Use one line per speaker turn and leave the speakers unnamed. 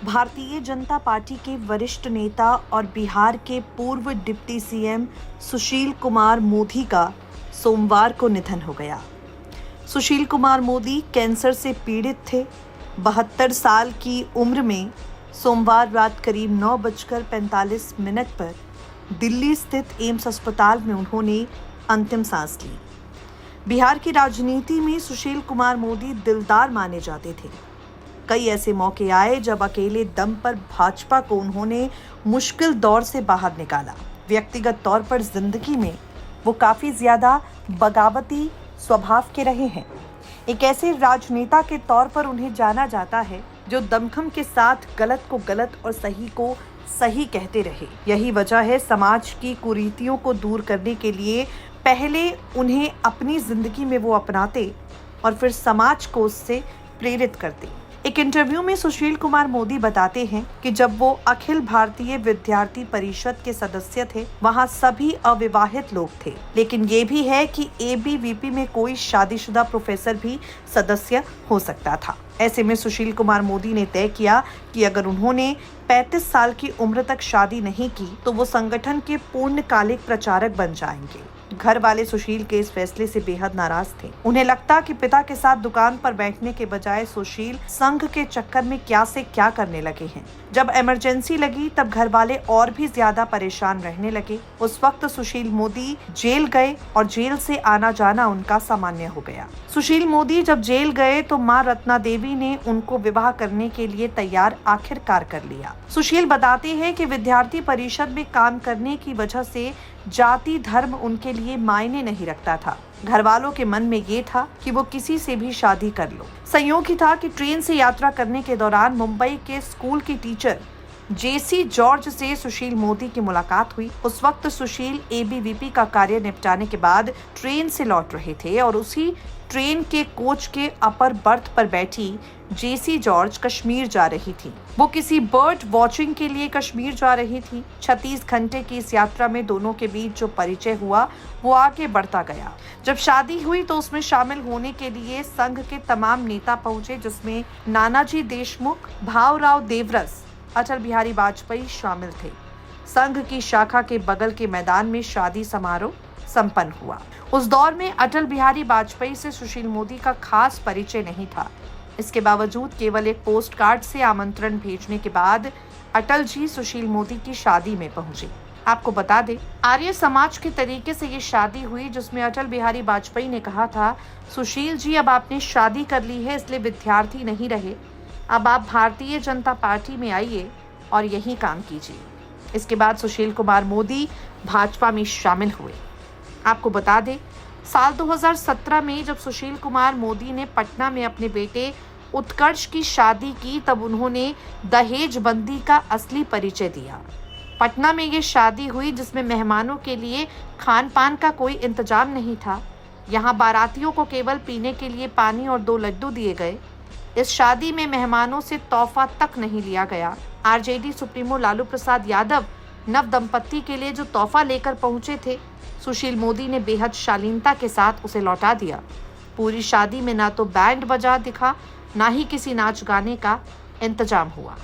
Bharatiya Janata party के वरिष्ठ नेता और बिहार के पूर्व डिप्टी सीएम सुशील कुमार मोदी का सोमवार को निधन हो गया। सुशील कुमार मोदी कैंसर से पीड़ित थे। 72 साल की उम्र में सोमवार रात करीब 9:45 पर दिल्ली स्थित एम्स अस्पताल में उन्होंने अंतिम सांस ली। बिहार की राजनीति में सुशील कुमार मोदी दिलदार माने जाते थे। कई ऐसे मौके आए जब अकेले दम पर भाजपा को उन्होंने मुश्किल दौर से बाहर निकाला। व्यक्तिगत तौर पर जिंदगी में वो काफी ज्यादा बगावती स्वभाव के रहे हैं। एक ऐसे राजनेता के तौर पर उन्हें जाना जाता है जो दमखम के साथ गलत को गलत और सही को सही कहते रहे। यही वजह है समाज की कुरीतियों को दूर करने के लिए पहले उन्हें अपनी जिंदगी में वो अपनाते और फिर समाज को उससे प्रेरित करते। एक इंटरव्यू में सुशील कुमार मोदी बताते हैं कि जब वो अखिल भारतीय विद्यार्थी परिषद के सदस्य थे, वहाँ सभी अविवाहित लोग थे। लेकिन ये भी है कि एबीवीपी में कोई शादीशुदा प्रोफेसर भी सदस्य हो सकता था। ऐसे में सुशील कुमार मोदी ने तय किया कि अगर उन्होंने 35 साल की उम्र तक शादी नहीं की तो वो संगठन के पूर्णकालिक प्रचारक बन जाएंगे। घर वाले सुशील के इस फैसले से बेहद नाराज थे। उन्हें लगता कि पिता के साथ दुकान पर बैठने के बजाय सुशील संघ के चक्कर में क्या से क्या करने लगे हैं। जब इमरजेंसी लगी तब घर वाले और भी ज्यादा परेशान रहने लगे। उस वक्त सुशील मोदी जेल गए और जेल से आना जाना उनका सामान्य हो गया। सुशील मोदी जब जेल गए तो मां रत्ना देवी ने उनको विवाह करने के लिए तैयार आखिरकार कर लिया। सुशील बताते हैं कि विद्यार्थी परिषद में काम करने की वजह से जाति धर्म उनके लिए मायने नहीं रखता था। घर वालों के मन में ये था कि वो किसी से भी शादी कर लो। संयोग ही था कि ट्रेन से यात्रा करने के दौरान मुंबई के स्कूल की टीचर जेसी जॉर्ज से सुशील मोदी की मुलाकात हुई। उस वक्त सुशील एबीवीपी का कार्य निपटाने के बाद ट्रेन से लौट रहे थे और उसी ट्रेन के कोच के अपर बर्थ पर बैठी जेसी जॉर्ज कश्मीर जा रही थी। वो किसी बर्ड वॉचिंग के लिए कश्मीर जा रही थी। 36 घंटे की इस यात्रा में दोनों के बीच जो परिचय हुआ वो आगे बढ़ता गया। जब शादी हुई तो उसमें शामिल होने के लिए संघ के तमाम नेता पहुंचे, जिसमें नानाजी देशमुख, भावराव देवरस, अटल बिहारी वाजपेयी शामिल थे। संघ की शाखा के बगल के मैदान में शादी समारोह संपन्न हुआ। उस दौर में अटल बिहारी वाजपेयी से सुशील मोदी का खास परिचय नहीं था। इसके बावजूद केवल एक पोस्ट कार्ड से आमंत्रण भेजने के बाद अटल जी सुशील मोदी की शादी में पहुंचे। आपको बता दें, आर्य समाज के तरीके से ये शादी हुई, जिसमें अटल बिहारी वाजपेयी ने कहा था, सुशील जी अब आपने शादी कर ली है, इसलिए विद्यार्थी नहीं रहे, अब आप भारतीय जनता पार्टी में आइए और यही काम कीजिए। इसके बाद सुशील कुमार मोदी भाजपा में शामिल हुए। आपको बता दें, साल 2017 में जब सुशील कुमार मोदी ने पटना में अपने बेटे उत्कर्ष की शादी की, तब उन्होंने दहेज बंदी का असली परिचय दिया। पटना में ये शादी हुई जिसमें मेहमानों के लिए खान पान का कोई इंतजाम नहीं था। यहाँ बारातियों को केवल पीने के लिए पानी और 2 लड्डू दिए गए। इस शादी में मेहमानों से तोहफा तक नहीं लिया गया। आरजेडी सुप्रीमो लालू प्रसाद यादव नव दंपत्ति के लिए जो तोहफा लेकर पहुंचे थे, सुशील मोदी ने बेहद शालीनता के साथ उसे लौटा दिया। पूरी शादी में ना तो बैंड बजा दिखा, ना ही किसी नाच गाने का इंतजाम हुआ।